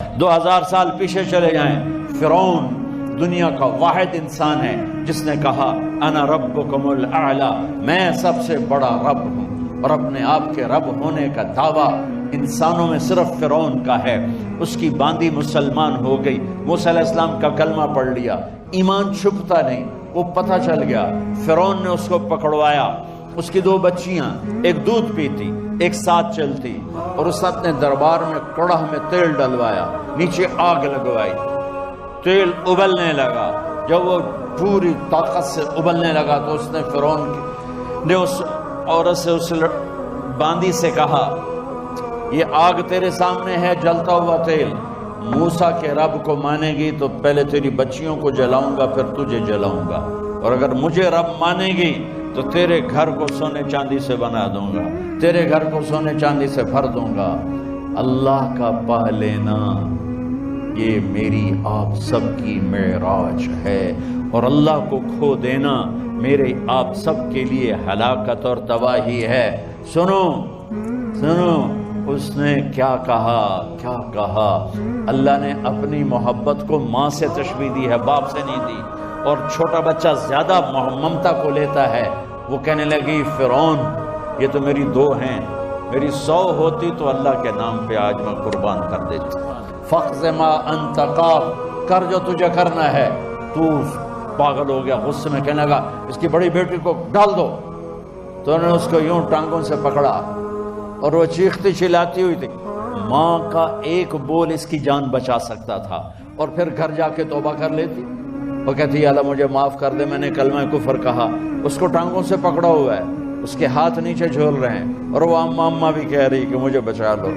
2000 سال پیچھے چلے جائیں، فرعون دنیا کا واحد انسان ہے جس نے کہا انا ربکم الاعلی، میں سب سے بڑا رب ہوں، اور اپنے آپ کے رب ہونے کا دعویٰ انسانوں میں صرف فرعون کا ہے۔ اس کی باندی مسلمان ہو گئی، موسیٰ علیہ السلام کا کلمہ پڑھ لیا، ایمان چھپتا نہیں، وہ پتہ چل گیا۔ فرعون نے اس کو پکڑوایا، اس کی 2 بچیاں، ایک دودھ پیتی ایک ساتھ چلتی، اور اس نے اپنے دربار میں کڑاہ میں تیل ڈلوایا، نیچے آگ لگوائی، تیل ابلنے لگا۔ جب وہ پوری طاقت سے ابلنے لگا تو اس نے فرعون نے اس عورت سے، اس باندی سے کہا یہ آگ تیرے سامنے ہے، جلتا ہوا تیل، موسیٰ کے رب کو مانے گی تو پہلے تیری بچیوں کو جلاؤں گا پھر تجھے جلاؤں گا، اور اگر مجھے رب مانے گی تو تیرے گھر کو سونے چاندی سے بنا دوں گا، تیرے گھر کو سونے چاندی سے بھر دوں گا۔ اللہ کا پا لینا یہ میری آپ سب کی معراج ہے، اور اللہ کو کھو دینا میرے آپ سب کے لیے ہلاکت اور تباہی ہے۔ سنو سنو اس نے کیا کہا، کیا کہا۔ اللہ نے اپنی محبت کو ماں سے تشبیہ دی ہے، باپ سے نہیں دی، اور چھوٹا بچہ زیادہ ممتا کو لیتا ہے۔ وہ کہنے لگی فرعون یہ تو میری 2 ہیں، میری 100 ہوتی تو اللہ کے نام پہ آج میں قربان کر دیتی۔ فَقْضِ مَا أَنْتَ قَاضٍ، کر جو تجھے کرنا ہے۔ تو پاگل ہو گیا، غصے میں کہنے لگا اس کی بڑی بیٹی کو ڈال دو۔ تو انہوں نے اس کو یوں ٹانگوں سے پکڑا اور وہ چیختی چلاتی ہوئی تھی۔ ماں کا ایک بول اس کی جان بچا سکتا تھا، اور پھر گھر جا کے توبہ کر لیتی۔ وہ کہتی اللہ مجھے معاف کر دے، میں نے کلمہ کفر کہا۔ اس کو ٹانگوں سے پکڑا ہوا ہے، اس کے ہاتھ نیچے جھول رہے ہیں، اور وہ اماں بھی کہہ رہی کہ مجھے بچا لو۔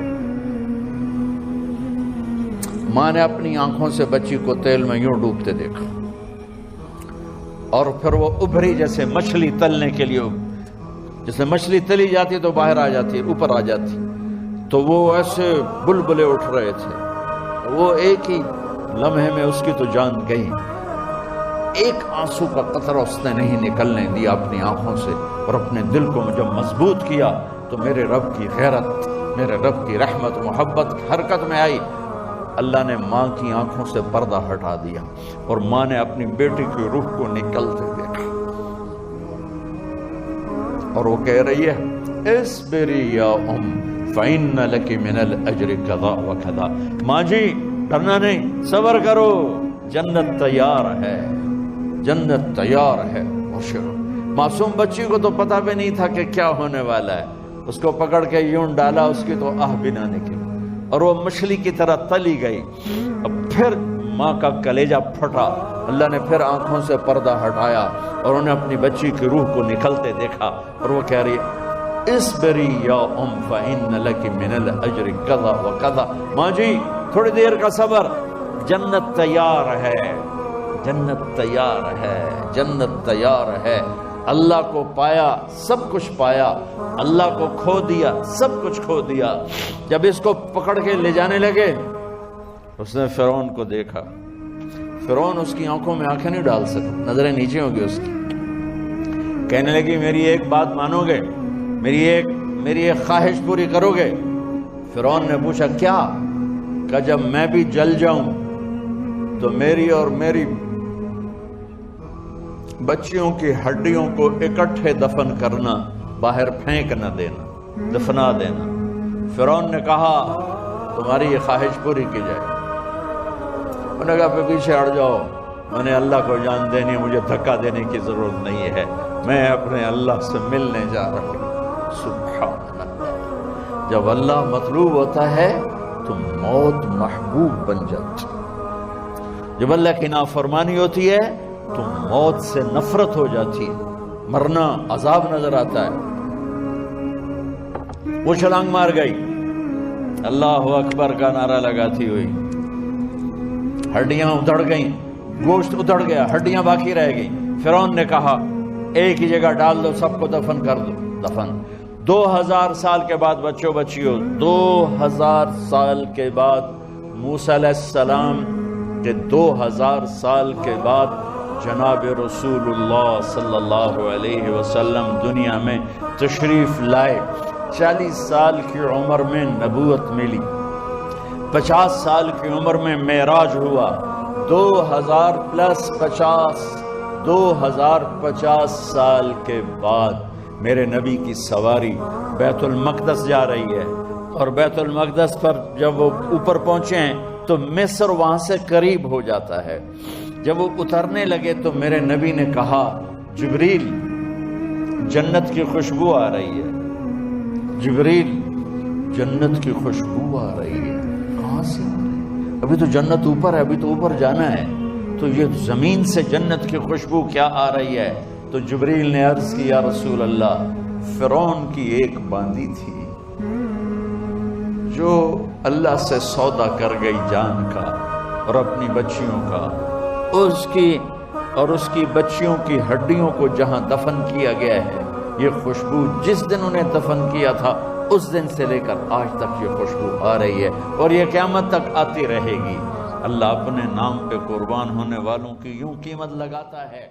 ماں نے اپنی آنکھوں سے بچی کو تیل میں یوں ڈوبتے دیکھا، اور پھر وہ ابھری جیسے مچھلی تلنے کے لیے، جیسے مچھلی تلی جاتی تو باہر آ جاتی، اوپر آ جاتی، تو وہ ایسے بلبلے اٹھ رہے تھے۔ وہ ایک ہی لمحے میں اس کی تو جان گئی، ایک آنسو کا قطرہ اس نے نہیں نکلنے دیا اپنی آنکھوں سے، اور اپنے دل کو جب مضبوط کیا تو میرے رب کی غیرت، میرے رب کی رحمت محبت حرکت میں آئی۔ اللہ نے ماں کی آنکھوں سے پردہ ہٹا دیا، اور ماں نے اپنی بیٹی کی روح کو نکلتے دیکھا، اور وہ کہہ رہی ہے اصبری یا ام فإن لک من الأجر کذا وکذا، ماں جی ڈرنا نہیں، صبر کرو، جنت تیار ہے، جنت تیار ہے۔ معصوم بچی کو تو پتہ بھی نہیں تھا کہ کیا ہونے والا ہے، اس کو پکڑ کے یوں ڈالا، اس کی تو آہ بھی نہ نکلی، اور وہ مچھلی کی طرح تلی گئی۔ اب پھر ماں کا کلیجہ پھٹا، اللہ نے پھر آنکھوں سے پردہ ہٹایا، اور انہیں اپنی بچی کی روح کو نکلتے دیکھا، اور وہ کہہ رہی ہے اصبری یا ام فإن لک من الأجر کذا وکذا، ماں جی تھوڑی دیر کا صبر، جنت تیار ہے، جنت تیار ہے، جنت تیار ہے۔ اللہ کو پایا سب کچھ پایا، اللہ کو کھو دیا سب کچھ کھو دیا۔ جب اس کو پکڑ کے لے جانے لگے اس نے فرعون کو دیکھا، فرعون اس کی آنکھوں میں آنکھیں نہیں ڈال سکا، نظریں نیچے ہوں گی اس کی۔ کہنے لگی میری ایک بات مانو گے، میری ایک خواہش پوری کرو گے؟ فرعون نے پوچھا کیا؟ کہ جب میں بھی جل جاؤں تو میری اور میری بچیوں کی ہڈیوں کو اکٹھے دفن کرنا، باہر پھینک نہ دینا، دفنا دینا۔ فرعون نے کہا تمہاری یہ خواہش پوری کی جائے۔ انہوں نے کہا پھر پیچھے ہٹ جاؤ، میں نے اللہ کو جان دینی، مجھے دھکا دینے کی ضرورت نہیں ہے، میں اپنے اللہ سے ملنے جا رہا ہوں۔ سبحان اللہ، جب اللہ مطلوب ہوتا ہے تو موت محبوب بن جاتی، جب اللہ کی نافرمانی ہوتی ہے تو موت سے نفرت ہو جاتی ہے، مرنا عذاب نظر آتا ہے۔ وہ چھلانگ مار گئی، اللہ اکبر کا نعرہ لگاتی ہوئی، ہڈیاں ادھڑ گئیں، گوشت ادھڑ گیا، ہڈیاں باقی رہ گئیں۔ فرعون نے کہا ایک ہی جگہ ڈال دو، سب کو دفن کر دو۔ دفن 2000 سال کے بعد بچوں بچیوں، 2000 سال کے بعد موسیٰ علیہ السلام کے 2000 سال کے بعد جناب رسول اللہ صلی اللہ علیہ وسلم دنیا میں تشریف لائے۔ 40 سال کی عمر میں نبوت ملی، 50 سال کی عمر میں معراج ہوا، 2050 سال کے بعد میرے نبی کی سواری بیت المقدس جا رہی ہے، اور بیت المقدس پر جب وہ اوپر پہنچے ہیں تو مصر وہاں سے قریب ہو جاتا ہے۔ جب وہ اترنے لگے تو میرے نبی نے کہا جبریل جنت کی خوشبو آ رہی ہے، جبریل جنت کی خوشبو آ رہی ہے۔ کہاں سے آ رہی ہے؟ ابھی تو جنت اوپر ہے، ابھی تو اوپر جانا ہے، تو یہ زمین سے جنت کی خوشبو کیا آ رہی ہے؟ تو جبریل نے عرض کی یا رسول اللہ، فرعون کی ایک باندی تھی جو اللہ سے سودا کر گئی جان کا اور اپنی بچیوں کا، اس کی بچیوں کی ہڈیوں کو جہاں دفن کیا گیا ہے، یہ خوشبو جس دن انہیں دفن کیا تھا اس دن سے لے کر آج تک یہ خوشبو آ رہی ہے، اور یہ قیامت تک آتی رہے گی۔ اللہ اپنے نام پہ قربان ہونے والوں کی یوں قیمت لگاتا ہے۔